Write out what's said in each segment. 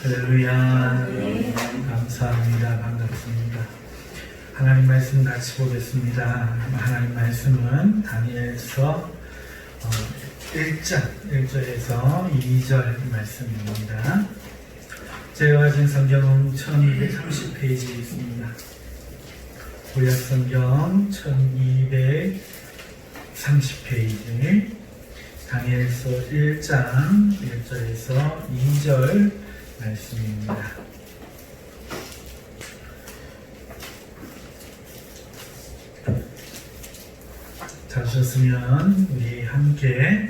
할렐루야. 감사합니다. 반갑습니다. 하나님 말씀 같이 보겠습니다. 하나님 말씀은 다니엘서 1절에서 2절 말씀입니다. 제가 가진 성경은 1230페이지에 있습니다. 구약성경 1230페이지 다니엘서 1장 1절에서 2절 말씀입니다. 찾으셨으면 우리 함께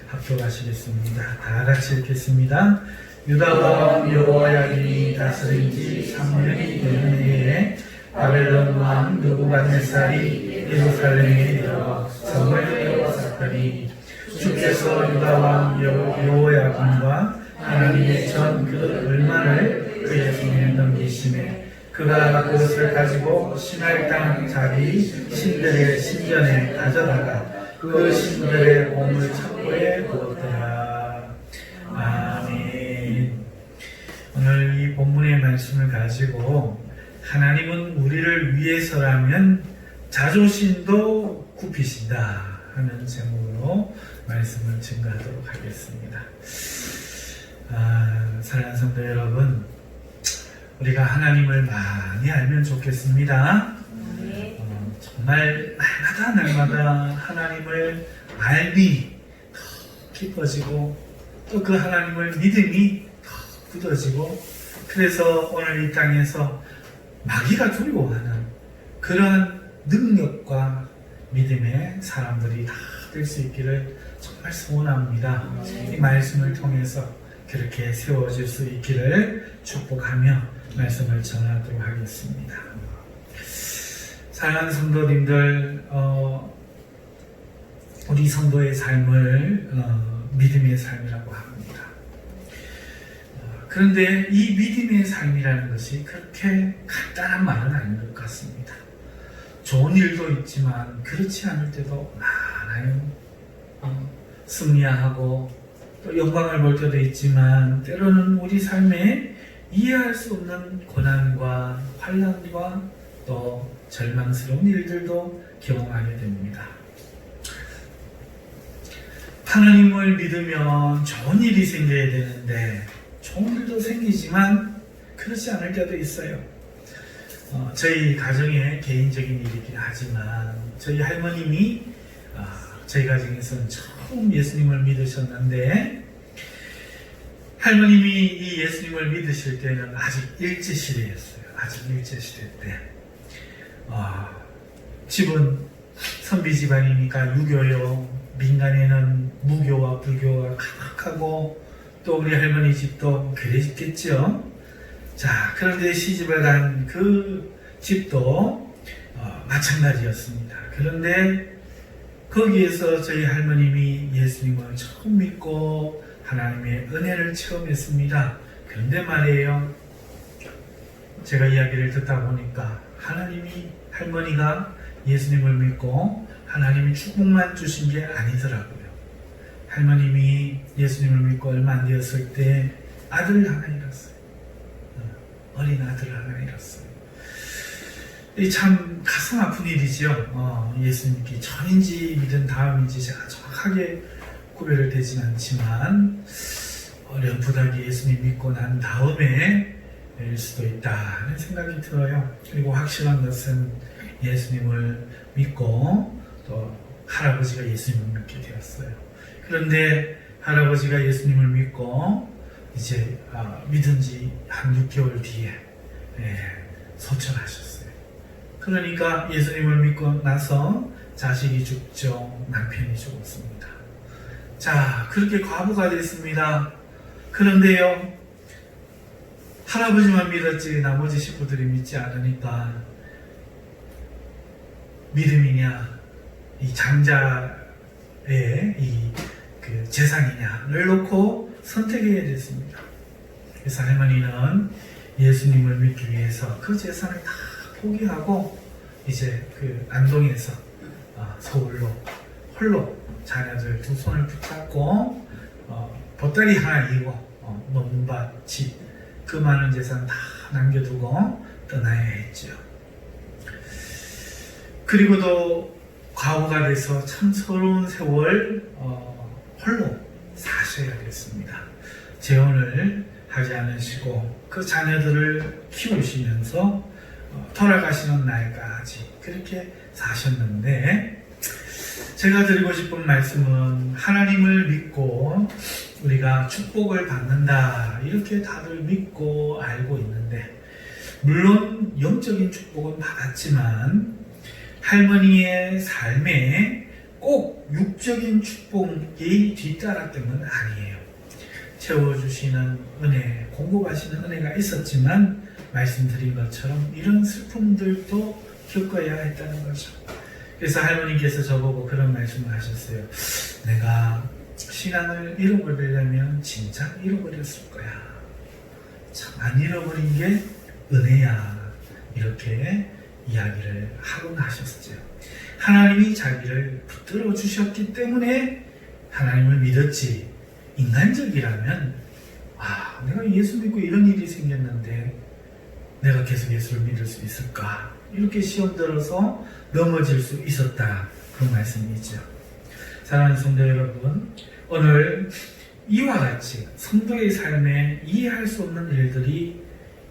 합독하시겠습니다. 다 같이 읽겠습니다. 유다 왕 여호야김이 다스린 지 3년이 되는 해에 바벨론 왕 느부갓네살이 예루살렘에 들어 성을 에워쌌더니 주께서 유다 왕 여호야김과 하나님의 전 그 을만을 그의 손에 넘기시매 그가 그것을 가지고 시날 땅 자리 신들의 신전에 가져다가 그 신들의 보물 창고에 두었더라. 아멘. 오늘 이 본문의 말씀을 가지고 하나님은 우리를 위해서라면 자존심도 굽히신다 하는 제목으로 말씀을 증거하도록 하겠습니다. 사랑하는 성도 여러분, 우리가 하나님을 많이 알면 좋겠습니다. 정말 날마다 하나님을 알미 더 깊어지고 또 그 하나님을 믿음이 더 굳어지고, 그래서 오늘 이 땅에서 마귀가 두려워하는 그러한 능력과 믿음의 사람들이 다 될 수 있기를 정말 소원합니다. 이 말씀을 통해서 그렇게 세워질 수 있기를 축복하며 말씀을 전하도록 하겠습니다. 사랑하는 성도님들, 우리 성도의 삶을 믿음의 삶이라고 합니다. 그런데 이 믿음의 삶이라는 것이 그렇게 간단한 말은 아닌 것 같습니다. 좋은 일도 있지만 그렇지 않을 때도 많아요. 승리하고 또 영광을 볼 때도 있지만 때로는 우리 삶에 이해할 수 없는 고난과 환난과 또 절망스러운 일들도 경험하게 됩니다. 하나님을 믿으면 좋은 일이 생겨야 되는데 좋은 일도 생기지만 그렇지 않을 때도 있어요. 저희 가정의 개인적인 일이긴 하지만 저희 할머님이 저희 가정에서는 처음 예수님을 믿으셨는데, 할머님이 이 예수님을 믿으실 때는 아직 일제시대였어요. 아직 일제시대 때 집은 선비 집안이니까 유교요, 민간에는 무교와 불교가 가득하고 또 우리 할머니 집도 그랬겠죠. 자, 그런데 시집을 간 그 집도 마찬가지였습니다. 그런데 거기에서 저희 할머님이 예수님을 처음 믿고 하나님의 은혜를 체험했습니다. 그런데 말이에요, 제가 이야기를 듣다 보니까 할머니가 예수님을 믿고 하나님이 축복만 주신 게 아니더라고요. 할머님이 예수님을 믿고 얼마 안 되었을 때 아들을 하나 잃었어요. 어린 아들을 하나 잃었어요. 이 참 가슴 아픈 일이죠. 예수님께 전인지 믿은 다음인지 제가 정확하게 구별을 되진 않지만 어렴풋하게 예수님 믿고 난 다음에 일 수도 있다 하는 생각이 들어요. 그리고 확실한 것은 예수님을 믿고 또 할아버지가 예수님을 믿게 되었어요. 그런데 할아버지가 예수님을 믿고 이제 믿은 지 한 6개월 뒤에 소천하셨어요. 그러니까 예수님을 믿고 나서 자식이 죽죠. 남편이 죽었습니다. 자, 그렇게 과부가 됐습니다. 그런데요, 할아버지만 믿었지 나머지 식구들이 믿지 않으니까 믿음이냐 이 장자의 그 재산이냐를 놓고 선택해야 됐습니다. 그래서 할머니는 예수님을 믿기 위해서 그 재산을 다 포기하고 이제 그 안동에서 서울로 홀로 자녀들 두 손을 붙잡고 보따리 하나 이고 논밭, 집 그 많은 재산 다 남겨두고 떠나야 했죠. 그리고도 과부가 돼서 참 서러운 세월 홀로 사셔야겠습니다. 재혼을 하지 않으시고 그 자녀들을 키우시면서 돌아가시는 날까지 그렇게 사셨는데, 제가 드리고 싶은 말씀은 하나님을 믿고 우리가 축복을 받는다 이렇게 다들 믿고 알고 있는데, 물론 영적인 축복은 받았지만 할머니의 삶에 꼭 육적인 축복이 뒤따랐던 건 아니에요. 채워주시는 은혜, 공급하시는 은혜가 있었지만 말씀드린 것처럼 이런 슬픔들도 겪어야 했다는 거죠. 그래서 할머니께서 저보고 그런 말씀을 하셨어요. 내가 신앙을 잃어버리려면 진짜 잃어버렸을 거야. 참 안 잃어버린 게 은혜야. 이렇게 이야기를 하곤 하셨죠. 하나님이 자기를 붙들어 주셨기 때문에 하나님을 믿었지, 인간적이라면 내가 예수 믿고 이런 일이 생겼는데 내가 계속 예수를 믿을 수 있을까, 이렇게 시험 들어서 넘어질 수 있었다, 그 말씀이죠. 사랑하는 성도 여러분, 오늘 이와 같이 성도의 삶에 이해할 수 없는 일들이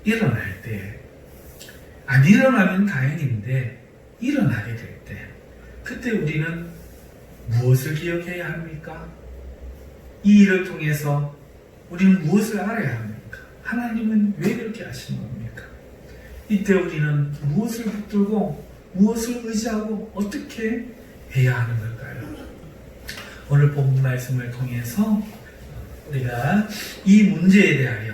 일어날 때, 안 일어나면 다행인데 일어나게 될 때, 그때 우리는 무엇을 기억해야 합니까? 이 일을 통해서 우리는 무엇을 알아야 합니까? 하나님은 왜 그렇게 하시는 겁니까? 이때 우리는 무엇을 붙들고 무엇을 의지하고 어떻게 해야 하는 걸까요? 오늘 본문 말씀을 통해서 우리가 이 문제에 대하여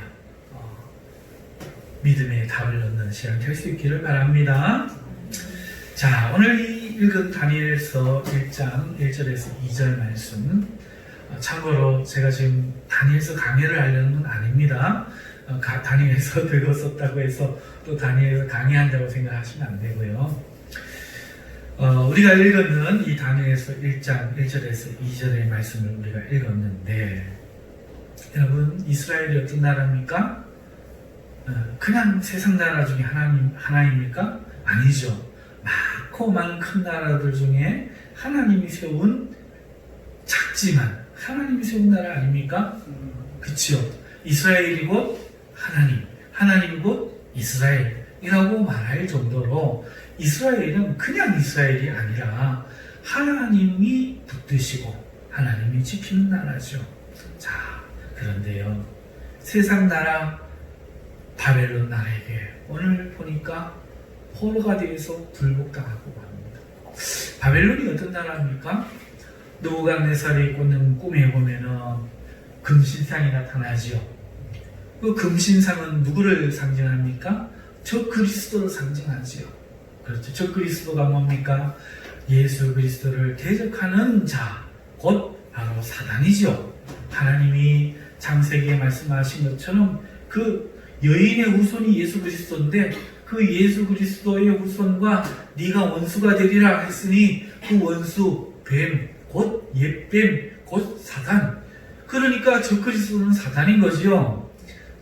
믿음의 답을 얻는 시간 될 수 있기를 바랍니다. 자, 오늘 이 읽은 다니엘서 1장 1절에서 2절 말씀, 참고로 제가 지금 다니엘서 강의를 하려는 건 아닙니다. 다니엘서 들었었다고 해서 또 다니엘서 강의한다고 생각하시면 안 되고요. 우리가 읽었는 이 다니엘서 1장 1절에서 2절의 말씀을 우리가 읽었는데, 여러분, 이스라엘이 어떤 나라입니까? 그냥 세상 나라 중에 하나입니까? 아니죠. 많고 많은 큰 나라들 중에 하나님이 세운, 작지만 하나님이 세운 나라 아닙니까? 그치요. 이스라엘이 곧 하나님, 하나님이 곧 이스라엘이라고 말할 정도로 이스라엘은 그냥 이스라엘이 아니라 하나님이 붙드시고 하나님이 지키는 나라죠. 자, 그런데요, 세상 나라 바벨론 나라에게 오늘 보니까 포로가 되어서 굴복당하고 합니다. 바벨론이 어떤 나라입니까? 느부갓네살이 꾸는 꿈에 보면은 금신상이 나타나지요. 그 금신상은 누구를 상징합니까? 저 그리스도를 상징하지요. 그렇죠. 저 그리스도가 뭡니까? 예수 그리스도를 대적하는 자, 곧 바로 사단이죠. 하나님이 창세기에 말씀하신 것처럼 그 여인의 후손이 예수 그리스도인데, 그 예수 그리스도의 후손과 네가 원수가 되리라 했으니 그 원수 뱀, 곧 옛뱀, 곧 사단. 그러니까 저 그리스도는 사단인 거지요.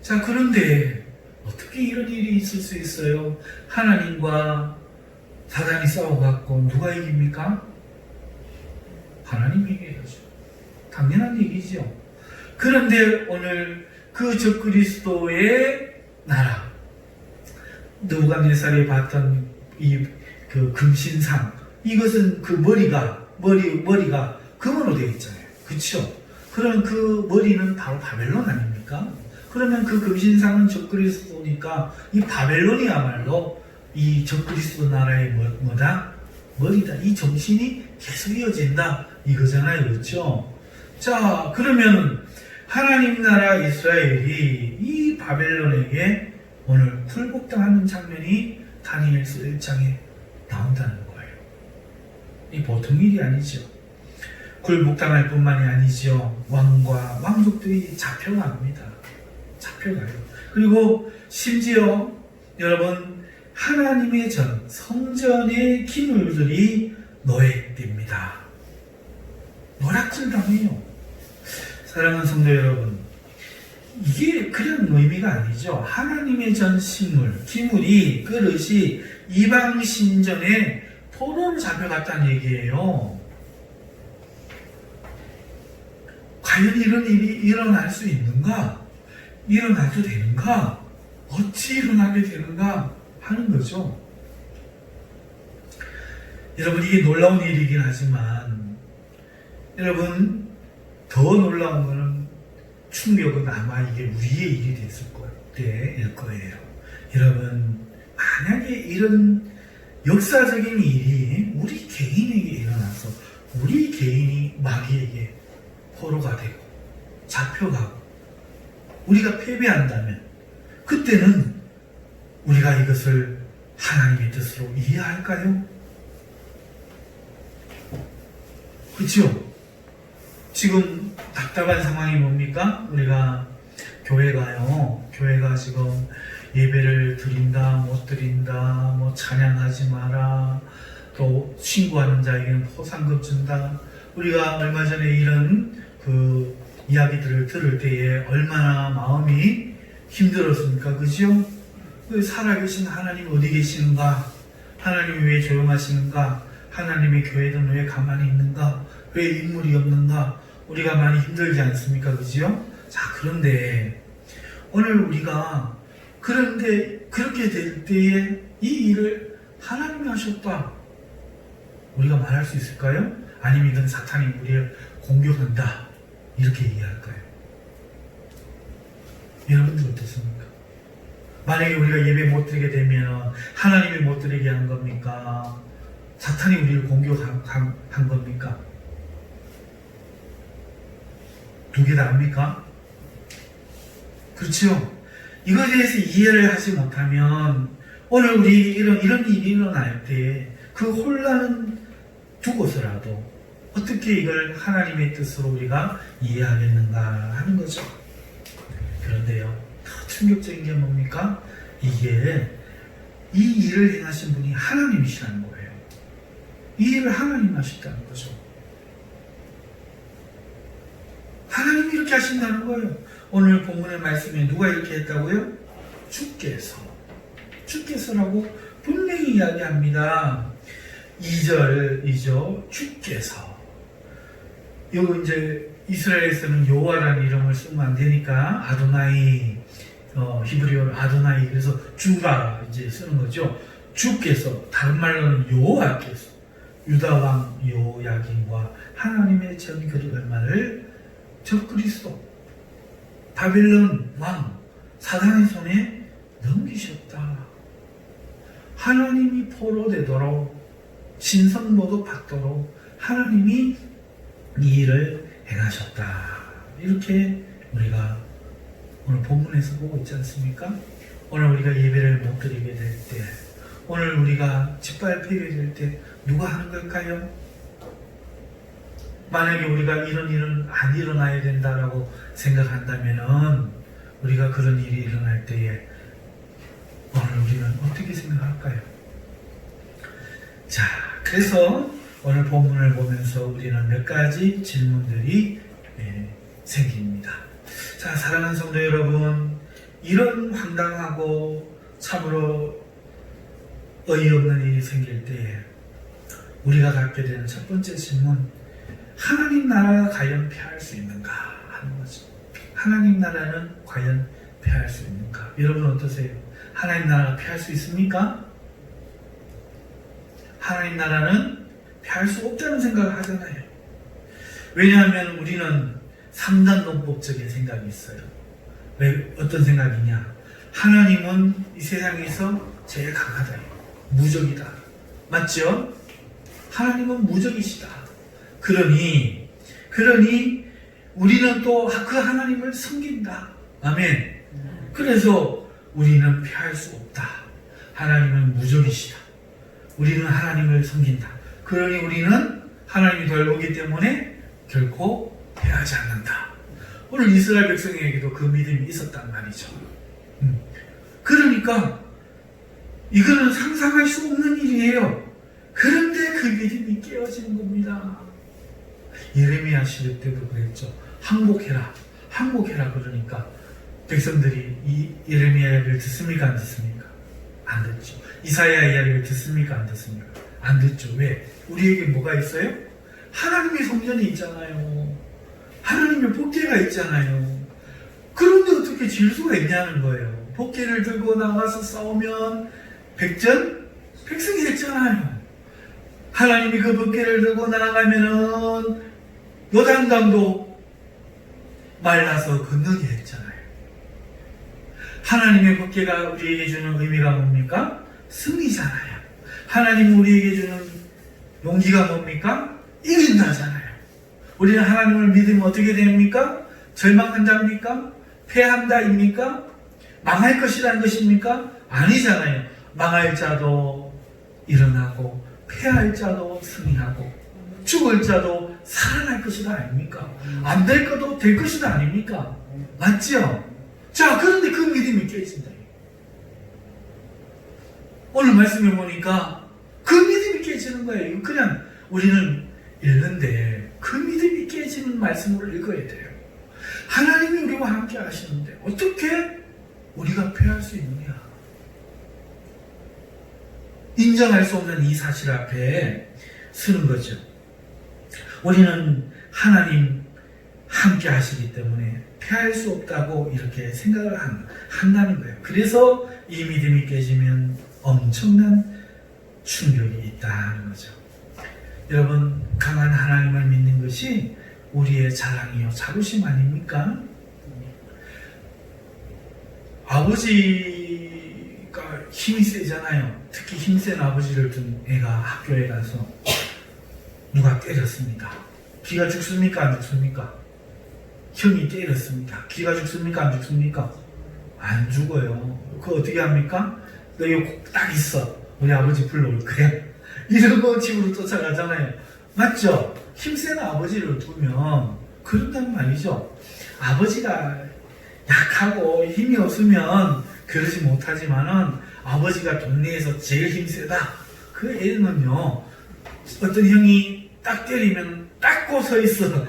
자, 그런데 어떻게 이런 일이 있을 수 있어요? 하나님과 사단이 싸워갖고 누가 이깁니까? 하나님이 이겨야죠. 당연한 얘기죠. 그런데 오늘 그 저 그리스도의 나라, 느부갓네살이 봤던 그 금신상, 이것은 그 머리가 금으로 되어 있잖아요. 그렇죠? 그럼 그 머리는 바로 바벨론 아닙니까? 그러면 그 금신상은 적그리스도니까 이 바벨론이야말로 이 적그리스도 나라의 뭐다? 머리다. 이 정신이 계속 이어진다 이거잖아요. 그렇죠? 자, 그러면 하나님 나라 이스라엘이 이 바벨론에게 오늘 굴복당하는 장면이 다니엘서 1장에 나온다는 거예요. 이 보통 일이 아니죠. 굴복당할 뿐만이 아니죠. 왕과 왕족들이 잡혀갑니다. 잡혀가요. 그리고 심지어 여러분, 하나님의 전, 성전의 기물들이 노획됩니다. 노략질 당해요. 사랑하는 성도 여러분, 이게 그냥 냄비가 아니죠. 하나님의 전 식물, 기물이, 그릇이 이방 신전에 포로로 잡혀갔다는 얘기예요. 과연 이런 일이 일어날 수 있는가? 일어나도 되는가? 어찌 일어나게 되는가? 하는 거죠. 여러분, 이게 놀라운 일이긴 하지만 여러분, 더 놀라운 것은 충격은 아마 이게 우리의 일이 됐을 때일 거예요. 여러분, 만약에 이런 역사적인 일이 우리 개인에게 일어나서 우리 개인이 마귀에게 포로가 되고 잡혀가고 우리가 패배한다면 그때는 우리가 이것을 하나님의 뜻으로 이해할까요? 그렇죠? 지금 답답한 상황이 뭡니까? 우리가 교회가 지금 예배를 드린다, 못 드린다, 뭐 찬양하지 마라, 또 신고하는 자에게는 포상금 준다. 우리가 얼마 전에 이런 그 이야기들을 들을 때에 얼마나 마음이 힘들었습니까? 그죠? 살아계신 하나님 어디 계시는가? 하나님이 왜 조용하시는가? 하나님의 교회는 왜 가만히 있는가? 왜 인물이 없는가? 우리가 많이 힘들지 않습니까? 그죠? 자, 그런데 오늘 우리가 그렇게 될 때에 이 일을 하나님이 하셨다. 우리가 말할 수 있을까요? 아니면 이건 사탄이 우리를 공격한다. 이렇게 이해할까요? 여러분들 어떻습니까? 만약에 우리가 예배 못 드리게 되면 하나님이 못 드리게 한 겁니까? 사탄이 우리를 공격한 겁니까? 두 개 다입니까? 그렇죠? 이거에 대해서 이해를 하지 못하면 오늘 우리 이런 일이 일어날 때 그 혼란은 두고서라도 어떻게 이걸 하나님의 뜻으로 우리가 이해하겠는가 하는 거죠. 그런데요, 더 충격적인 게 뭡니까? 이게 이 일을 행하신 분이 하나님이시라는 거예요. 이 일을 하나님 하셨다는 거죠. 하나님이 이렇게 하신다는 거예요. 오늘 본문의 말씀에 누가 이렇게 했다고요? 주께서라고 분명히 이야기합니다. 2절이죠. 주께서. 요 이제 이스라엘에서는 여호와라는 이름을 쓰면 안 되니까 아도나이, 히브리어로 아도나이, 그래서 주가 이제 쓰는 거죠. 주께서, 다른 말로는 여호와께서 유다 왕 여호야긴과 하나님의 전 그릇 얼마를 적그리스도 바벨론 왕 사단의 손에 넘기셨다. 하나님이 포로되도록 신성모도 받도록 하나님이 이 일을 행하셨다. 이렇게 우리가 오늘 본문에서 보고 있지 않습니까? 오늘 우리가 예배를 못 드리게 될 때, 오늘 우리가 짓밟히게 될 때 누가 하는 걸까요? 만약에 우리가 이런 일은 안 일어나야 된다라고 생각한다면은 우리가 그런 일이 일어날 때에 오늘 우리는 어떻게 생각할까요? 자, 그래서 오늘 본문을 보면서 우리는 몇 가지 질문들이 생깁니다. 자, 사랑하는 성도 여러분, 이런 황당하고 참으로 어이없는 일이 생길 때에 우리가 갖게 되는 첫 번째 질문, 하나님 나라가 과연 패할 수 있는가 하는 거죠. 하나님 나라는 과연 패할 수 있는가? 여러분 어떠세요? 하나님 나라가 패할 수 있습니까? 하나님 나라는 패할 수 없다는 생각을 하잖아요. 왜냐하면 우리는 3단 논법적인 생각이 있어요. 왜, 어떤 생각이냐? 하나님은 이 세상에서 제일 강하다. 무적이다. 맞죠? 하나님은 무적이시다. 그러니 우리는 또 그 하나님을 섬긴다. 아멘. 그래서 우리는 피할 수 없다. 하나님은 무적이시다. 우리는 하나님을 섬긴다. 그러니 우리는 하나님이 돌보기 때문에 결코 패하지 않는다. 오늘 이스라엘 백성에게도 그 믿음이 있었단 말이죠. 그러니까 이거는 상상할 수 없는 일이에요. 그런데 그 믿음이 깨어지는 겁니다. 예레미야 시대 때도 그랬죠. 항복해라. 항복해라. 그러니까 백성들이 이 예레미야를 듣습니까? 안 듣습니까? 안 듣죠. 이사야 이야기를 듣습니까? 안 듣습니까? 안 듣죠. 왜? 우리에게 뭐가 있어요? 하나님의 성전이 있잖아요. 하나님의 법궤가 있잖아요. 그런데 어떻게 질 수가 있냐는 거예요. 법궤를 들고 나가서 싸우면 백전백승이 됐잖아요. 하나님이 그 법궤를 들고 나가면은 요단강도 말라서 건너게 했잖아요. 하나님의 법궤가 우리에게 주는 의미가 뭡니까? 승리잖아요. 하나님 우리에게 주는 용기가 뭡니까? 이긴다잖아요. 우리는 하나님을 믿으면 어떻게 됩니까? 절망한답니까? 패한다입니까? 망할 것이라는 것입니까? 아니잖아요. 망할 자도 일어나고 패할 자도 승리하고 죽을 자도 살아날 것이다 아닙니까? 안 될 것도 될 것이다 아닙니까? 맞죠? 자, 그런데 그 믿음이 깨진다. 오늘 말씀해 보니까 그 믿음이 깨지는 거예요. 그냥 우리는 읽는데 그 믿음이 깨지는 말씀으로 읽어야 돼요. 하나님이 우리와 함께 하시는데 어떻게 우리가 패할 수 있느냐? 인정할 수 없는 이 사실 앞에 서는 거죠. 우리는 하나님 함께 하시기 때문에 패할 수 없다고 이렇게 생각을 한다는 거예요. 그래서 이 믿음이 깨지면 엄청난 충격이 있다는 거죠. 여러분, 강한 하나님을 믿는 것이 우리의 자랑이요 자부심 아닙니까? 아버지가 힘이 세잖아요. 특히 힘센 아버지를 둔 애가 학교에 가서 누가 때렸습니다. 기가 죽습니까? 안 죽습니까? 형이 때렸습니다. 기가 죽습니까? 안 죽습니까? 안 죽어요. 그거 어떻게 합니까? 너 여기 딱 있어. 우리 아버지 불러올 거야. 이러고 집으로 쫓아가잖아요. 맞죠? 힘센 아버지를 두면 그런단 말이죠. 아버지가 약하고 힘이 없으면 그러지 못하지만은 아버지가 동네에서 제일 힘세다. 그 애는요, 어떤 형이 딱 때리면 딱 서 있어.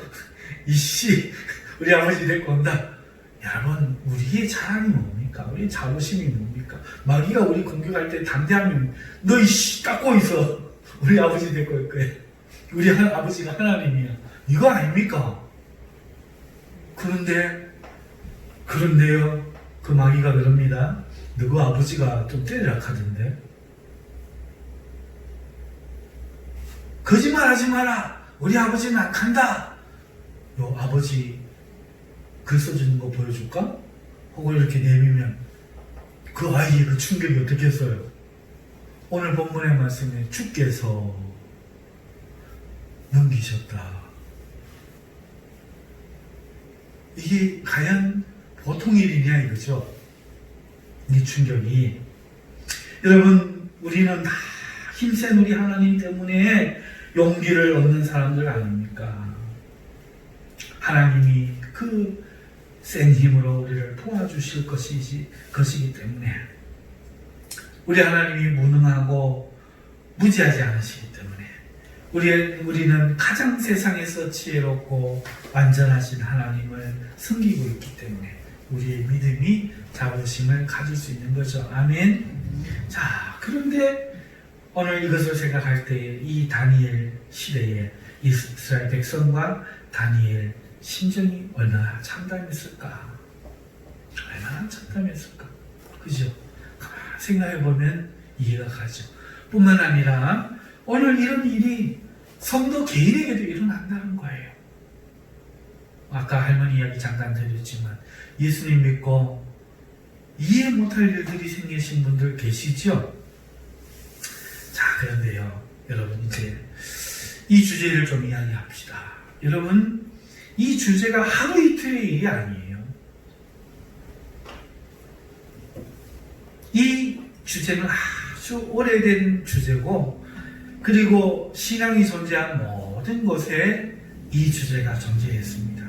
이씨, 우리 아버지 데리고 온다. 여러분, 우리의 자랑이 뭡니까? 우리의 자부심이 뭡니까? 마귀가 우리 공격할 때 담대하면 너 이씨 닦고 있어. 우리 아버지 데리고 올 거야. 우리 아버지가 하나님이야. 이거 아닙니까? 그런데요, 그 마귀가 그럽니다. 너그 아버지가 좀 때리라 하던데. 거짓말 하지 마라. 우리 아버지는 안 간다. 요 아버지 글 써주는 거 보여줄까? 혹은 이렇게 내밀면 그 아이의 그 충격이 어떻겠어요? 오늘 본문의 말씀에 주께서 넘기셨다. 이게 과연 보통 일이냐 이거죠? 이 충격이. 여러분, 우리는 다 힘센 우리 하나님 때문에 용기를 얻는 사람들 아닙니까? 하나님이 그 센 힘으로 우리를 도와주실 것이기 때문에 우리 하나님이 무능하고 무지하지 않으시기 때문에 우리는 가장 세상에서 지혜롭고 완전하신 하나님을 섬기고 있기 때문에 우리의 믿음이 자부심을 가질 수 있는 거죠. 아멘. 자, 그런데 오늘 이것을 생각할 때 이 다니엘 시대에 이스라엘 백성과 다니엘 심정이 얼마나 참담했을까? 얼마나 참담했을까? 그죠? 생각해보면 이해가 가죠. 뿐만 아니라 오늘 이런 일이 성도 개인에게도 일어난다는 거예요. 아까 할머니 이야기 잠깐 드렸지만 예수님 믿고 이해 못할 일들이 생기신 분들 계시죠? 자, 그런데요, 여러분, 이제 이 주제를 좀 이야기합시다. 여러분, 이 주제가 하루 이틀의 일이 아니에요. 이 주제는 아주 오래된 주제고, 그리고 신앙이 존재한 모든 곳에 이 주제가 존재했습니다.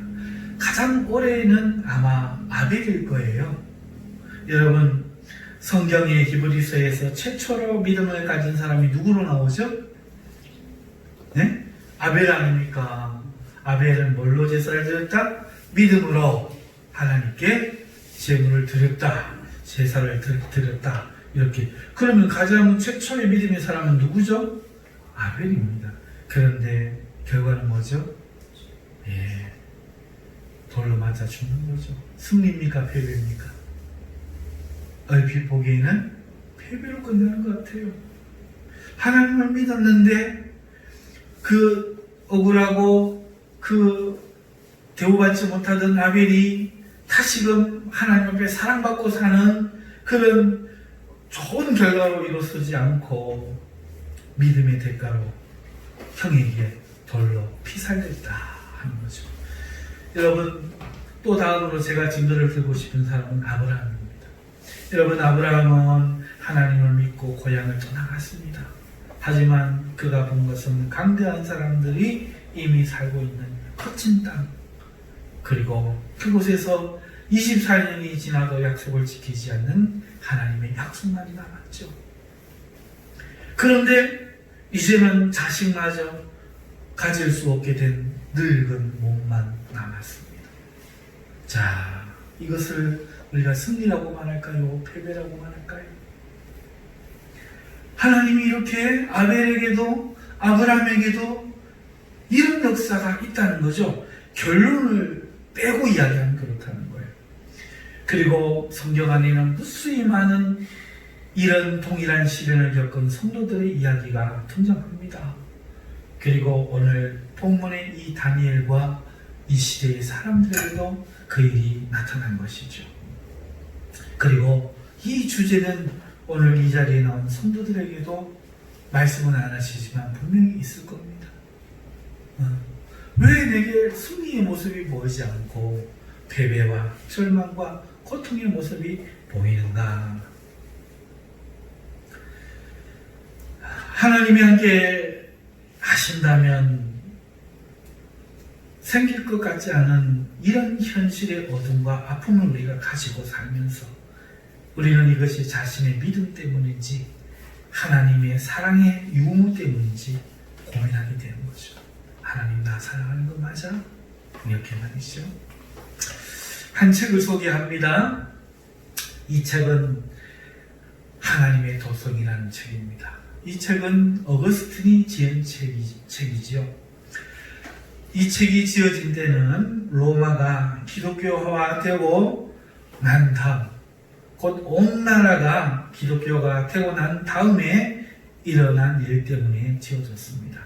가장 오래는 아마 아벨일 거예요. 여러분, 성경의 히브리서에서 최초로 믿음을 가진 사람이 누구로 나오죠? 네? 아벨 아닙니까? 아벨은 뭘로 제사를 드렸다? 믿음으로 하나님께 제물을 드렸다, 제사를 드렸다 이렇게. 그러면 가장 최초의 믿음의 사람은 누구죠? 아벨입니다. 그런데 결과는 뭐죠? 예, 돌로 맞아 죽는 거죠. 승리입니까? 패배입니까? 얼핏 보기에는 패배로 끝나는 것 같아요. 하나님을 믿었는데 그 억울하고 그 대우받지 못하던 아벨이 다시금 하나님 앞에 사랑받고 사는 그런 좋은 결과로 이루어지지 않고 믿음의 대가로 형에게 돌로 피살렸다 하는 거죠. 여러분, 또 다음으로 제가 증거를 들고 싶은 사람은 아브라함입니다. 여러분, 아브라함은 하나님을 믿고 고향을 떠나갔습니다. 하지만 그가 본 것은 강대한 사람들이 이미 살고 있는 거친 땅, 그리고 그곳에서 24년이 지나도 약속을 지키지 않는 하나님의 약속만이 남았죠. 그런데 이제는 자식마저 가질 수 없게 된 늙은 몸만 남았습니다. 자, 이것을 우리가 승리라고 말할까요? 패배라고 말할까요? 하나님이 이렇게 아벨에게도 아브라함에게도 이런 역사가 있다는 거죠. 결론을 빼고 이야기하면 그렇다는 거예요. 그리고 성경 안에는 무수히 많은 이런 동일한 시련을 겪은 성도들의 이야기가 등장합니다. 그리고 오늘 본문의 이 다니엘과 이 시대의 사람들에게도 그 일이 나타난 것이죠. 그리고 이 주제는 오늘 이 자리에 나온 성도들에게도 말씀은 안 하시지만 분명히 있을 겁니다. 왜 내게 승리의 모습이 보이지 않고 패배와 절망과 고통의 모습이 보이는가? 하나님이 함께 하신다면 생길 것 같지 않은 이런 현실의 어둠과 아픔을 우리가 가지고 살면서 우리는 이것이 자신의 믿음 때문인지 하나님의 사랑의 유무 때문인지 고민하게 되는 거죠. 하나님 나 사랑하는 거 맞아? 이렇게 말이죠. 한 책을 소개합니다. 이 책은 하나님의 도성이라는 책입니다. 이 책은 어거스틴이 지은 책이지요. 이 책이 지어진 때는 로마가 기독교화되고 난 다음, 곧 온 나라가 기독교가 되고 난 다음에 일어난 일 때문에 지어졌습니다.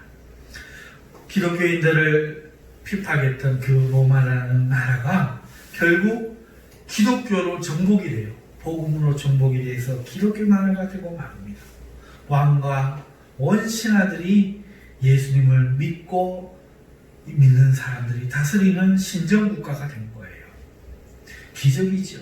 기독교인들을 핍박했던 그 로마라는 나라가 결국 기독교로 정복이 돼요. 복음으로 정복이 돼서 기독교 나라가 되고 맙니다. 왕과 온 신하들이 예수님을 믿는 사람들이 다스리는 신정국가가 된 거예요. 기적이죠.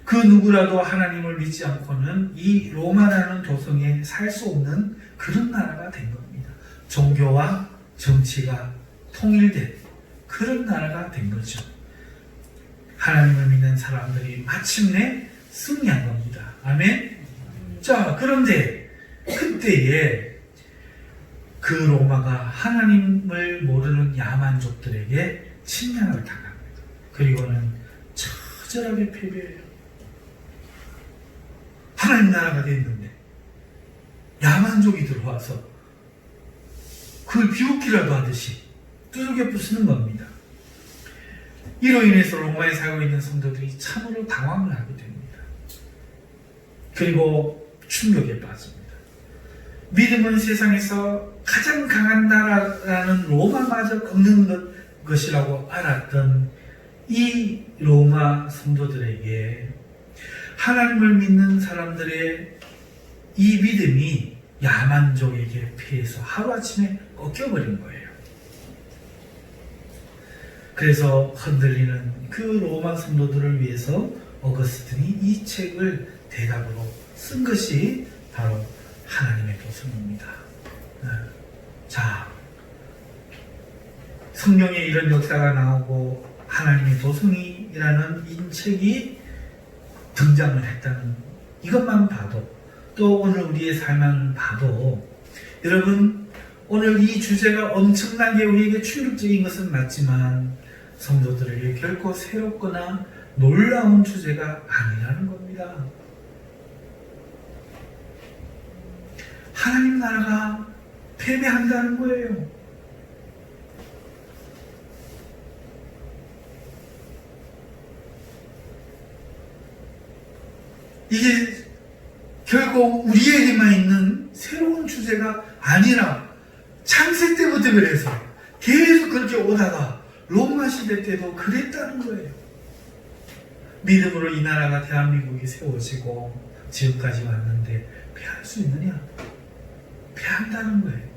그 누구라도 하나님을 믿지 않고는 이 로마라는 도성에 살 수 없는 그런 나라가 된 겁니다. 종교와 정치가 통일된 그런 나라가 된 거죠. 하나님을 믿는 사람들이 마침내 승리한 겁니다. 아멘? 자, 그런데 그때에 그 로마가 하나님을 모르는 야만족들에게 침략을 당합니다. 그리고는 처절하게 패배해요. 하나님 나라가 됐는데 야만족이 들어와서 그걸 비웃기라도 하듯이 두들겨 부수는 겁니다. 이로 인해서 로마에 살고 있는 성도들이 참으로 당황을 하게 됩니다. 그리고 충격에 빠집니다. 믿음은 세상에서 가장 강한 나라라는 로마마저 꺾는 것이라고 알았던 이 로마 성도들에게 하나님을 믿는 사람들의 이 믿음이 야만족에게 피해서 하루아침에 꺾여버린 거예요. 그래서 흔들리는 그 로마 성도들을 위해서 어거스틴이 이 책을 대답으로 쓴 것이 바로 하나님의 도성입니다. 자, 성경에 이런 역사가 나오고 하나님의 도성이라는 이 책이 등장을 했다는 이것만 봐도, 또 오늘 우리의 삶만 봐도, 여러분 오늘 이 주제가 엄청나게 우리에게 충격적인 것은 맞지만 성도들에게 결코 새롭거나 놀라운 주제가 아니라는 겁니다. 하나님 나라가 패배한다는 거예요. 이게 결국 우리에게만 있는 새로운 주제가 아니라 창세 때부터 그래서 계속 그렇게 오다가 로마 시대 때도 그랬다는 거예요. 믿음으로 이 나라가 대한민국이 세워지고 지금까지 왔는데 패할 수 있느냐? 패한다는 거예요.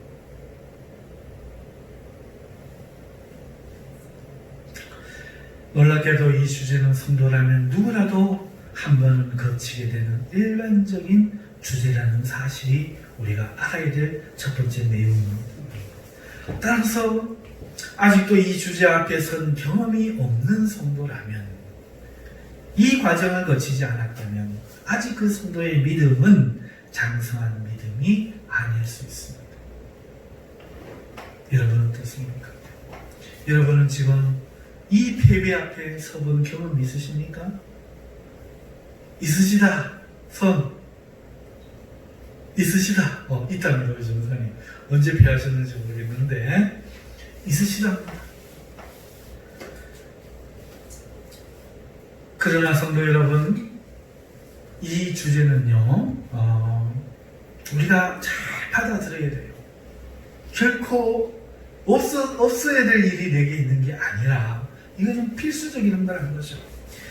놀랍게도 이 주제는 성도라면 누구라도 한 번은 거치게 되는 일반적인 주제라는 사실이 우리가 알아야 될 첫 번째 내용입니다. 따라서 아직도 이 주제 앞에 선 경험이 없는 성도라면, 이 과정을 거치지 않았다면 아직 그 성도의 믿음은 장성한 믿음이 아닐 수 있습니다. 여러분은 어떻습니까? 여러분은 지금 이 패배 앞에 서본 경험이 있으십니까? 있으시다. 손. 있으시다. 있답니다. 우리 전사님. 언제 패하셨는지 모르겠는데 있으시답니다. 그러나 성도 여러분, 이 주제는요, 우리가 잘 받아들여야 돼요. 결코 없어야 될 일이 내게 있는 게 아니라 이것은 필수적인 거라는 거죠.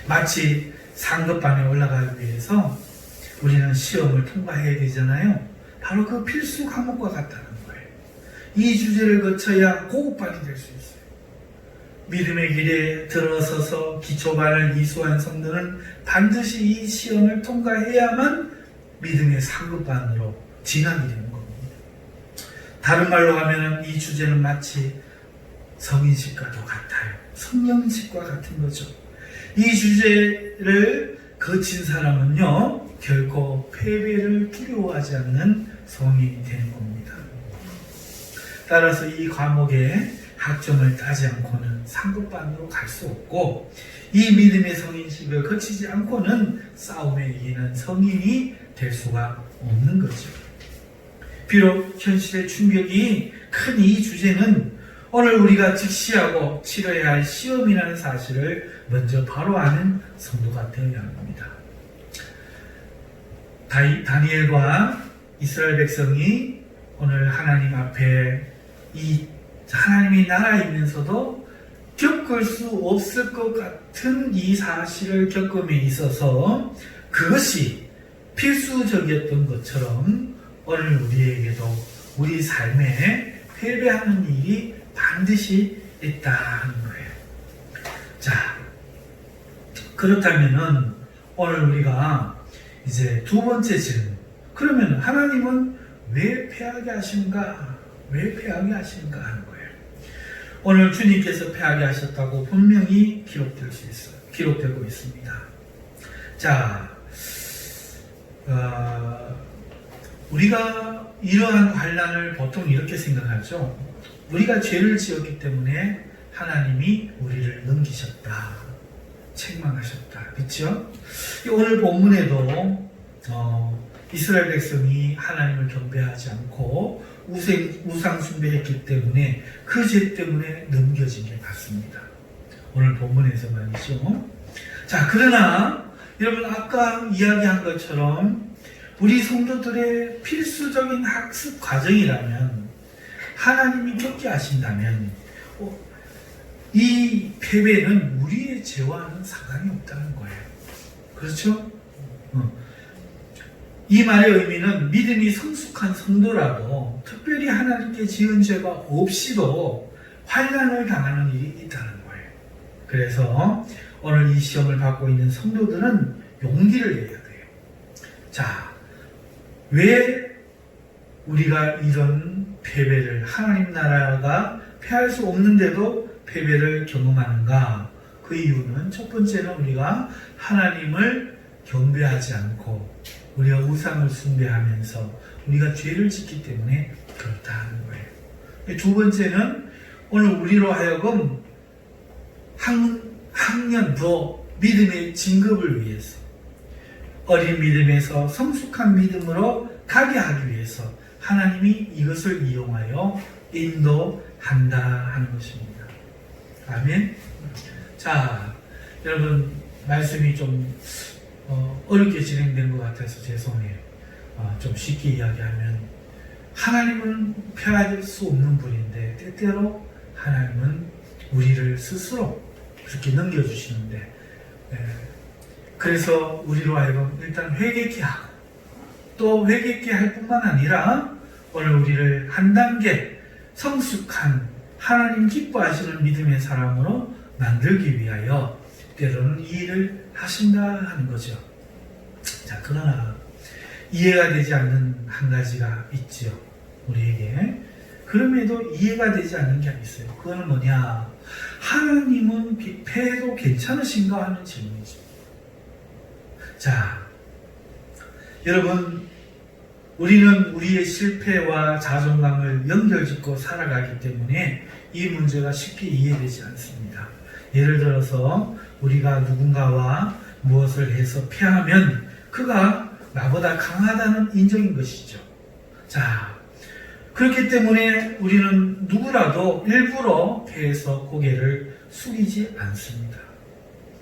마치 상급반에 올라가기 위해서 우리는 시험을 통과해야 되잖아요. 바로 그 필수 과목과 같다는 거예요. 이 주제를 거쳐야 고급반이 될 수 있어요. 믿음의 길에 들어서서 기초반을 이수한 성도는 반드시 이 시험을 통과해야만 믿음의 상급반으로 진학이 되는 겁니다. 다른 말로 하면 이 주제는 마치 성인식과도 같아요. 성령식과 같은 거죠. 이 주제를 거친 사람은요, 결코 패배를 두려워하지 않는 성인이 되는 겁니다. 따라서 이 과목에 학점을 따지 않고는 상급반으로 갈 수 없고, 이 믿음의 성인식을 거치지 않고는 싸움에 이기는 성인이 될 수가 없는 거죠. 비록 현실의 충격이 큰 이 주제는 오늘 우리가 직시하고 치러야 할 시험이라는 사실을 먼저 바로 아는 성도가 되어야 합니다. 다니엘과 이스라엘 백성이 오늘 하나님 앞에 이 하나님의 나라에 있면서도 겪을 수 없을 것 같은 이 사실을 겪음에 있어서 그것이 필수적이었던 것처럼 오늘 우리에게도 우리 삶에 패배하는 일이 반드시 있다는 거예요. 자, 그렇다면은 오늘 우리가 이제 두 번째 질문. 그러면 하나님은 왜 패하게 하신가? 왜 패하게 하신가 하는 거예요. 오늘 주님께서 패하게 하셨다고 분명히 기록될 수 있어요. 기록되고 있습니다. 자, 우리가 이러한 환난을 보통 이렇게 생각하죠. 우리가 죄를 지었기 때문에 하나님이 우리를 넘기셨다. 책망하셨다. 그렇죠? 오늘 본문에도 이스라엘 백성이 하나님을 경배하지 않고 우상 숭배했기 때문에 그 죄 때문에 넘겨진 게 맞습니다. 오늘 본문에서 말이죠. 자, 그러나 여러분 아까 이야기한 것처럼 우리 성도들의 필수적인 학습 과정이라면, 하나님이 겪게 하신다면 이 패배는 우리의 죄와는 상관이 없다는 거예요. 그렇죠? 이 말의 의미는 믿음이 성숙한 성도라도 특별히 하나님께 지은 죄가 없이도 환난을 당하는 일이 있다는 거예요. 그래서 오늘 이 시험을 받고 있는 성도들은 용기를 내야 돼요. 자, 왜 우리가 이런 패배를, 하나님 나라가 패할 수 없는데도 패배를 경험하는가? 그 이유는 첫 번째는 우리가 하나님을 경배하지 않고 우리가 우상을 숭배하면서 우리가 죄를 짓기 때문에 그렇다는 거예요. 두 번째는 오늘 우리로 하여금 학년 더 믿음의 진급을 위해서, 어린 믿음에서 성숙한 믿음으로 가게 하기 위해서 하나님이 이것을 이용하여 인도한다 하는 것입니다. 아멘. 자, 여러분, 말씀이 좀 어렵게 진행된 것 같아서 죄송해요. 좀 쉽게 이야기하면 하나님은 피할 수 없는 분인데 때때로 하나님은 우리를 스스로 그렇게 넘겨주시는데, 그래서 우리로 하여금 일단 회개케 하고, 또 회개케 할 뿐만 아니라 오늘 우리를 한 단계 성숙한 하나님 기뻐하시는 믿음의 사람으로 만들기 위하여 때로는 이 일을 하신다 하는 거죠. 자, 그러나 이해가 되지 않는 한 가지가 있죠, 우리에게. 그럼에도 이해가 되지 않는 게 있어요. 그거는 뭐냐? 하나님은 패해도 괜찮으신가 하는 질문이죠. 자, 여러분, 우리는 우리의 실패와 자존감을 연결짓고 살아가기 때문에 이 문제가 쉽게 이해되지 않습니다. 예를 들어서 우리가 누군가와 무엇을 해서 패하면 그가 나보다 강하다는 인정인 것이죠. 자, 그렇기 때문에 우리는 누구라도 일부러 패해서 고개를 숙이지 않습니다.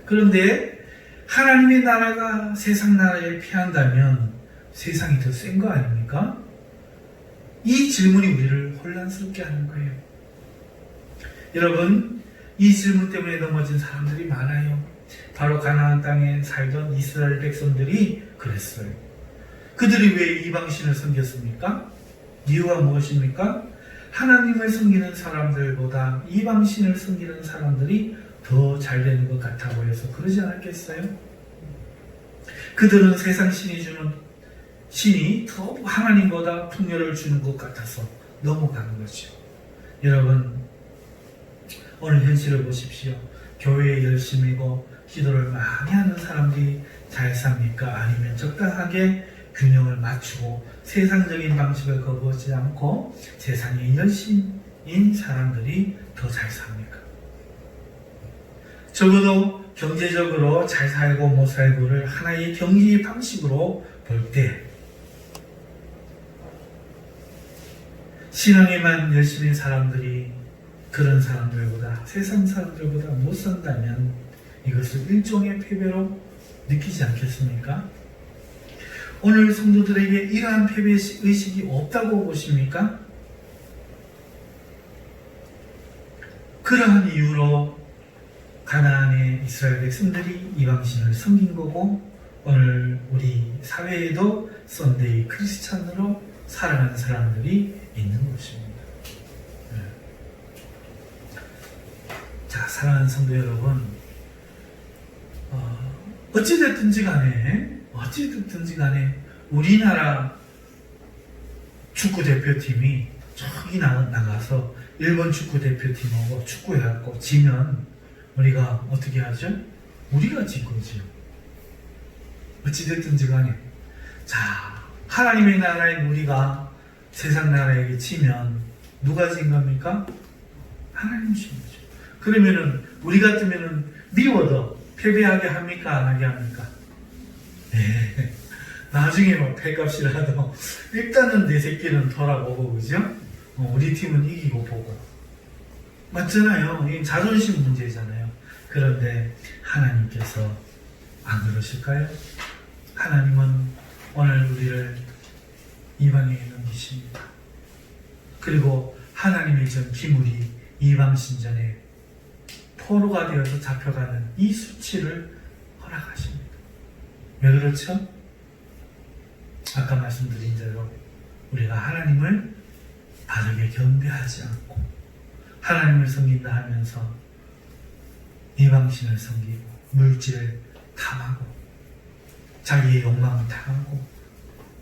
그런데 하나님의 나라가 세상 나라에 패한다면 세상이 더 센 거 아닙니까? 이 질문이 우리를 혼란스럽게 하는 거예요. 여러분, 이 질문 때문에 넘어진 사람들이 많아요. 바로 가나안 땅에 살던 이스라엘 백성들이 그랬어요. 그들이 왜 이방신을 섬겼습니까? 이유가 무엇입니까? 하나님을 섬기는 사람들보다 이방신을 섬기는 사람들이 더 잘 되는 것 같아 보여서 그러지 않았겠어요? 그들은 세상 신이 주는 신이 더 하나님보다 풍요를 주는 것 같아서 넘어가는 거죠. 여러분, 오늘 현실을 보십시오. 교회에 열심히고 기도를 많이 하는 사람들이 잘 삽니까? 아니면 적당하게 균형을 맞추고 세상적인 방식을 거부하지 않고 세상에 열심인 사람들이 더 잘 삽니까? 적어도 경제적으로 잘 살고 못 살고를 하나의 경기 방식으로 볼 때 신앙에만 열심인 사람들이 그런 사람들보다, 세상 사람들보다 못 산다면 이것을 일종의 패배로 느끼지 않겠습니까? 오늘 성도들에게 이러한 패배의식이 없다고 보십니까? 그러한 이유로 가나안의 이스라엘 백성들이 이방신을 섬긴 거고, 오늘 우리 사회에도 썬데이 크리스찬으로 살아가는 사람들이 있는 것입니다. 자, 사랑하는 성도 여러분, 어찌됐든지 간에 우리나라 축구 대표팀이 저기 나가서 일본 축구 대표팀하고 축구해갖고 지면 우리가 어떻게 하죠? 우리가 진 거지요. 어찌됐든지 간에. 자, 하나님의 나라인 우리가 세상 나라에게 치면 누가 진 겁니까? 하나님 진 거죠. 그러면은 우리 같으면은 미워도 패배하게 합니까? 안 하게 합니까? 네. 나중에 뭐 패값이라도 일단은 내 새끼는 돌아보고, 그죠? 우리 팀은 이기고 보고. 맞잖아요. 이게 자존심 문제잖아요. 그런데 하나님께서 안 그러실까요? 하나님은 오늘 우리를 이방에 넘기십니다. 그리고 하나님의 전 기물이 이방 신전에 포로가 되어서 잡혀가는 이 수치를 허락하십니다. 왜 그렇죠? 아까 말씀드린 대로 우리가 하나님을 바르게 경배하지 않고 하나님을 섬긴다 하면서 이방신을 섬기고 물질을 탐하고 자기의 욕망을 탐하고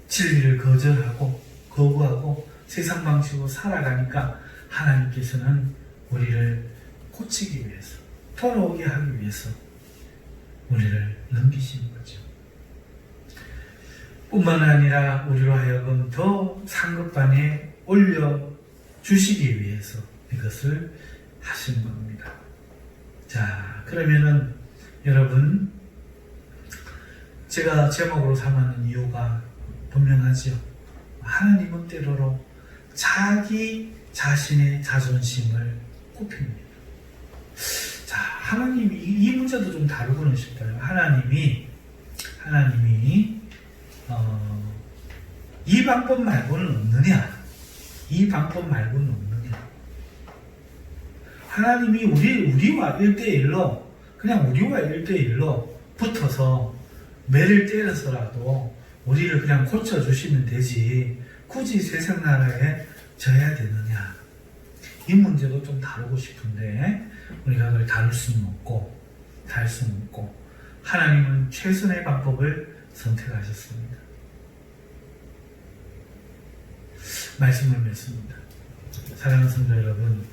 진리를 거부하고 세상 방식으로 살아가니까 하나님께서는 우리를 고치기 위해서, 돌아오게 하기 위해서 우리를 넘기시는 거죠. 뿐만 아니라 우리로 하여금 더 상급반에 올려주시기 위해서 이것을 하신 겁니다. 자, 그러면은 여러분, 제가 제목으로 삼는 이유가 분명하지요. 하나님은 때로로 자기 자신의 자존심을 굽힙니다. 자, 하나님이 이 문제도 좀 다루고는 싶어요. 하나님이 이 방법 말고는 없느냐? 이 방법 말고는 없느냐? 하나님이 우리와 1대1로 그냥 우리와 1대1로 붙어서 매를 때려서라도 우리를 그냥 고쳐주시면 되지 굳이 세상 나라에 져야 되느냐? 이 문제도 좀 다루고 싶은데 우리가 그걸 다룰 수는 없고 하나님은 최선의 방법을 선택하셨습니다. 말씀을 맺습니다. 사랑하는 성도 여러분,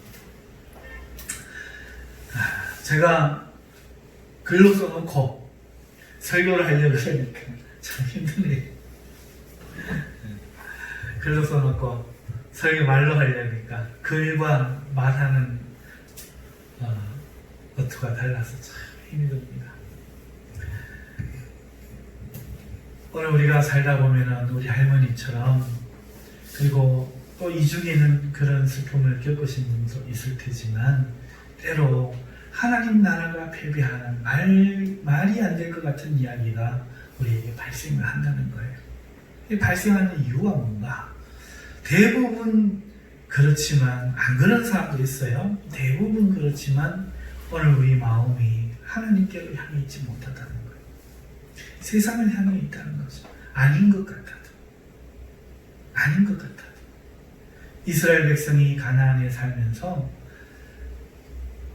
제가 글로 써놓고 설교를 하려고 하니까 참 힘드네요. 글로 써놓고 설교 말로 하려니까 글과 말하는 어투가 달라서 참 힘이 듭니다. 오늘 우리가 살다 보면은 우리 할머니처럼, 그리고 또 이 중에는 그런 슬픔을 겪으신 분도 있을 테지만, 때로 하나님 나라가 패배하는 말이 안 될 것 같은 이야기가 우리에게 발생을 한다는 거예요. 발생하는 이유가 뭔가? 대부분 그렇지만, 안 그런 사람도 있어요. 대부분 그렇지만 오늘 우리 마음이 하나님께로 향해 있지 못하다는 거예요. 세상을 향해 있다는 거죠. 아닌 것 같아도. 이스라엘 백성이 가나안에 살면서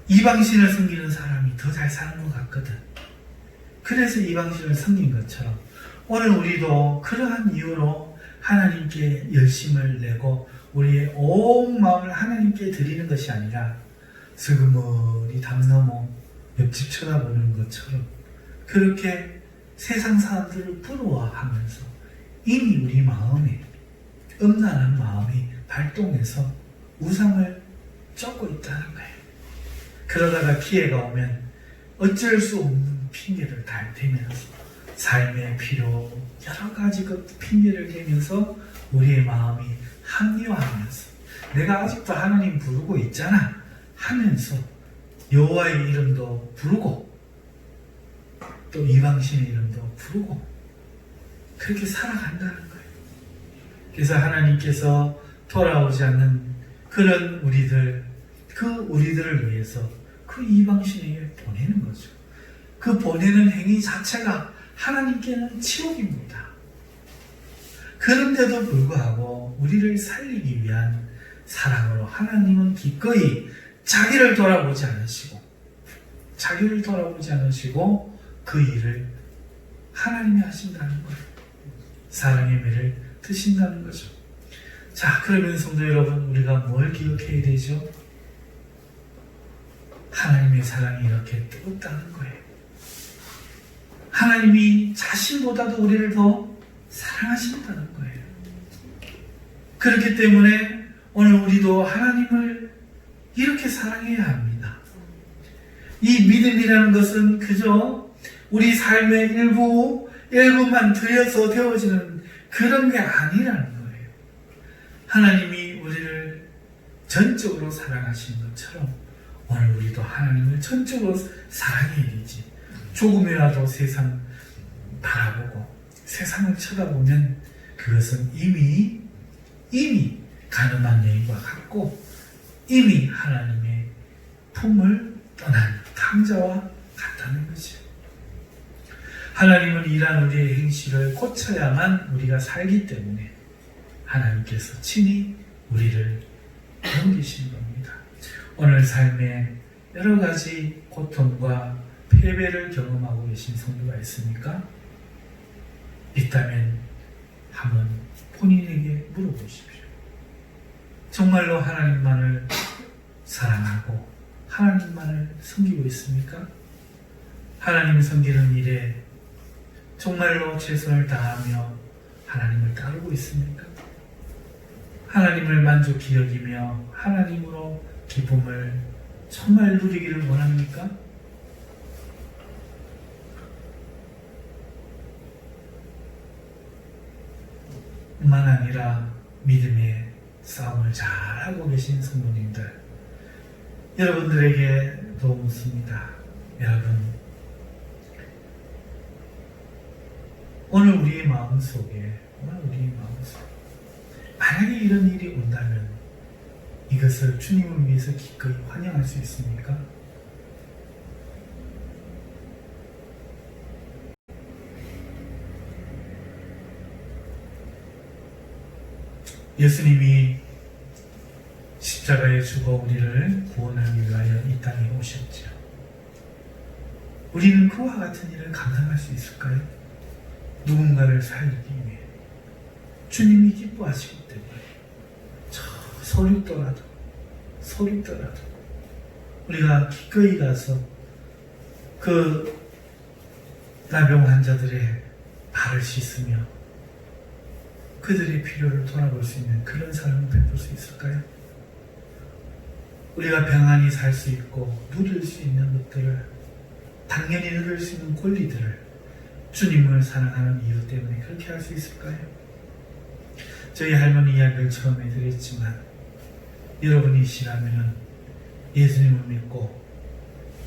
이방신을 섬기는 사람이 더 잘 사는 것 같거든. 그래서 이방신을 섬긴 것처럼 오늘 우리도 그러한 이유로 하나님께 열심을 내고 우리의 온 마음을 하나님께 드리는 것이 아니라 슬그머니 담 넘어 옆집 쳐다보는 것처럼 그렇게 세상 사람들을 부러워하면서 이미 우리 마음에 음란한 마음이 발동해서 우상을 쫓고 있다는 거예요. 그러다가 기회가 오면 어쩔 수 없는 핑계를 대면서 삶의 필요 여러 가지 그 핑계를 대면서 우리의 마음이 합리화하면서 내가 아직도 하나님 부르고 있잖아 하면서 여호와의 이름도 부르고 또 이방신의 이름도 부르고 그렇게 살아간다는 거예요. 그래서 하나님께서 돌아오지 않는 그런 우리들을 위해서 그 이방신에게 보내는 거죠. 그 보내는 행위 자체가 하나님께는 치욕입니다. 그런데도 불구하고 우리를 살리기 위한 사랑으로 하나님은 기꺼이 자기를 돌아보지 않으시고 그 일을 하나님이 하신다는 거예요. 사랑의 매를 드신다는 거죠. 자, 그러면 성도 여러분, 우리가 뭘 기억해야 되죠? 하나님의 사랑이 이렇게 뜨겁다는 거예요. 하나님이 자신보다도 우리를 더 사랑하신다는 거예요. 그렇기 때문에 오늘 우리도 하나님을 이렇게 사랑해야 합니다. 이 믿음이라는 것은 그저 우리 삶의 일부만 들여서 되어지는 그런 게 아니라는 거예요. 하나님이 우리를 전적으로 사랑하신 것처럼 오늘 우리도 하나님을 전적으로 사랑해야 되지. 조금이라도 세상 바라보고 세상을 쳐다보면 그것은 이미 가늠한 여인과 같고 이미 하나님의 품을 떠난 탕자와 같다는 거죠. 하나님은 이러한 우리의 행실을 고쳐야만 우리가 살기 때문에 하나님께서 친히 우리를 넘기신 겁니다. 오늘 삶에 여러 가지 고통과 패배를 경험하고 계신 성도가 있습니까? 있다면 한번 본인에게 물어보십시오. 정말로 하나님만을 사랑하고 하나님만을 섬기고 있습니까? 하나님 섬기는 일에 정말로 최선을 다하며 하나님을 따르고 있습니까? 하나님을 만족히 여기며 하나님으로 기쁨을 정말 누리기를 원합니까? 아니라 믿음의 싸움을 잘하고 계신 성도님들, 여러분들에게도 묻습니다. 여러분, 오늘 우리의 마음속에 만약에 이런 일이 온다면 이것을 주님을 위해서 기꺼이 환영할 수 있습니까? 예수님이 십자가에 죽어 우리를 구원하기 위하여 이 땅에 오셨죠. 우리는 그와 같은 일을 감당할 수 있을까요? 누군가를 살리기 위해 주님이 기뻐하시기 때문에 저 서리더라도 우리가 기꺼이 가서 그 나병 환자들의 발을 씻으며 그들의 필요를 돌아볼 수 있는 그런 삶을 베풀 수 있을까요? 우리가 평안히 살 수 있고 누릴 수 있는 것들을, 당연히 누릴 수 있는 권리들을 주님을 사랑하는 이유 때문에 그렇게 할 수 있을까요? 저희 할머니 이야기를 처음에 드렸지만 여러분이시라면 예수님을 믿고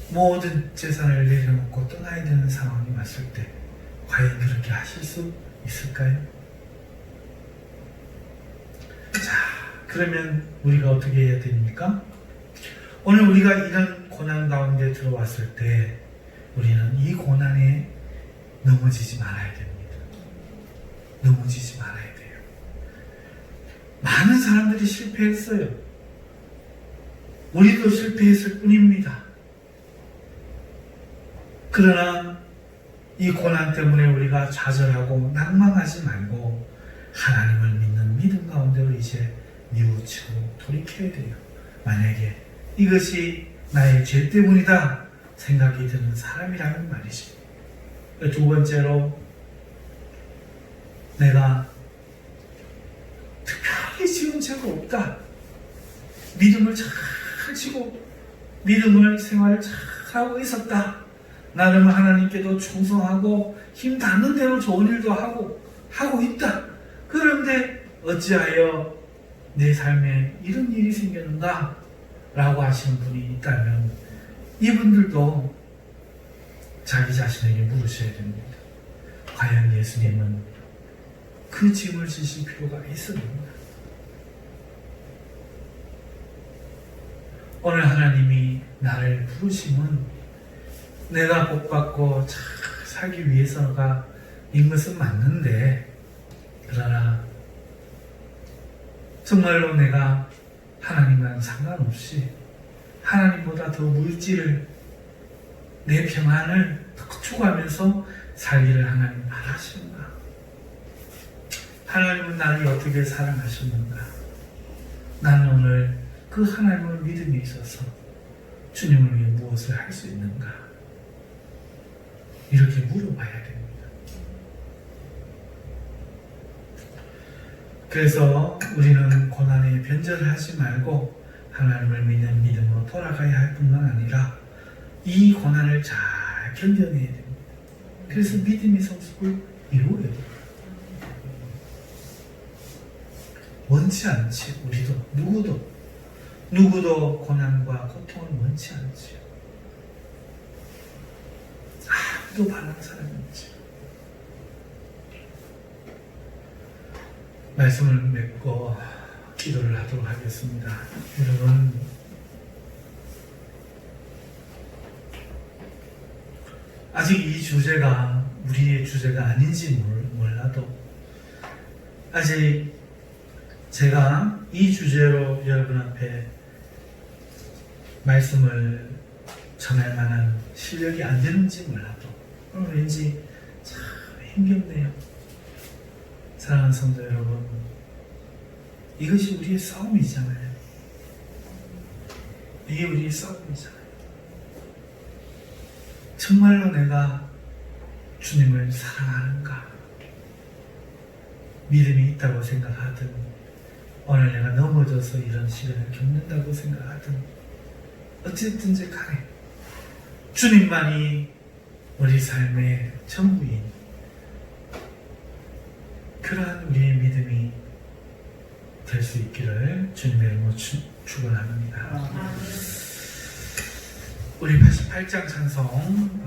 모든 재산을 내려놓고 떠나야 되는 상황이 왔을 때 과연 그렇게 하실 수 있을까요? 자, 그러면 우리가 어떻게 해야 됩니까? 오늘 우리가 이런 고난 가운데 들어왔을 때 우리는 이 고난에 넘어지지 말아야 됩니다. 넘어지지 말아야 돼요. 많은 사람들이 실패했어요. 우리도 실패했을 뿐입니다. 그러나 이 고난 때문에 우리가 좌절하고 낭망하지 말고 하나님을 믿는 믿음 가운데로 이제 뉘우치고 돌이켜야 돼요. 만약에 이것이 나의 죄 때문이다 생각이 드는 사람이라는 말이죠. 두 번째로, 내가 특별히 지은 죄가 없다. 믿음을 잘 지고 믿음을 생활을 잘 하고 있었다. 나는 하나님께도 충성하고 힘 닿는 대로 좋은 일도 하고 있다. 그런데 어찌하여 내 삶에 이런 일이 생겼는가? 라고 하시는 분이 있다면 이분들도 자기 자신에게 물으셔야 됩니다. 과연 예수님은 그 짐을 지실 필요가 있었는가? 오늘 하나님이 나를 부르심은 내가 복받고 잘 살기 위해서가 인 것은 맞는데, 그러나 정말로 내가 하나님과는 상관없이 하나님보다 더 물질을, 내 평안을 더 추구하면서 살기를 하나님 바라시는가? 하나님은 나를 어떻게 사랑하셨는가? 나는 오늘 그 하나님을 믿음에 있어서 주님을 위해 무엇을 할 수 있는가? 이렇게 물어봐야 됩니다. 그래서 우리는 고난에 변절하지 말고 하나님을 믿는 믿음으로 돌아가야 할 뿐만 아니라 이 고난을 잘 견뎌내야 됩니다. 그래서 믿음의 성숙을 이루어야 됩니다. 원치 않지. 우리도 누구도 고난과 고통을 원치 않지요. 아무도 바라는 사람이 없지. 말씀을 맺고 기도를 하도록 하겠습니다. 여러분, 아직 이 주제가 우리의 주제가 아닌지 몰라도 아직 제가 이 주제로 여러분 앞에 말씀을 전할 만한 실력이 안 되는지 몰라도 오늘 왠지 참 힘겹네요. 사랑하는 성도 여러분, 이것이 우리의 싸움이잖아요. 이게 우리의 싸움이잖아요. 정말로 내가 주님을 사랑하는가? 믿음이 있다고 생각하든, 오늘 내가 넘어져서 이런 시련을 겪는다고 생각하든, 어쨌든지 간에 주님만이 우리 삶의 전부인, 그러한 우리의 믿음이 될 수 있기를 주님의 이름으로 축원합니다. 우리 88장 찬송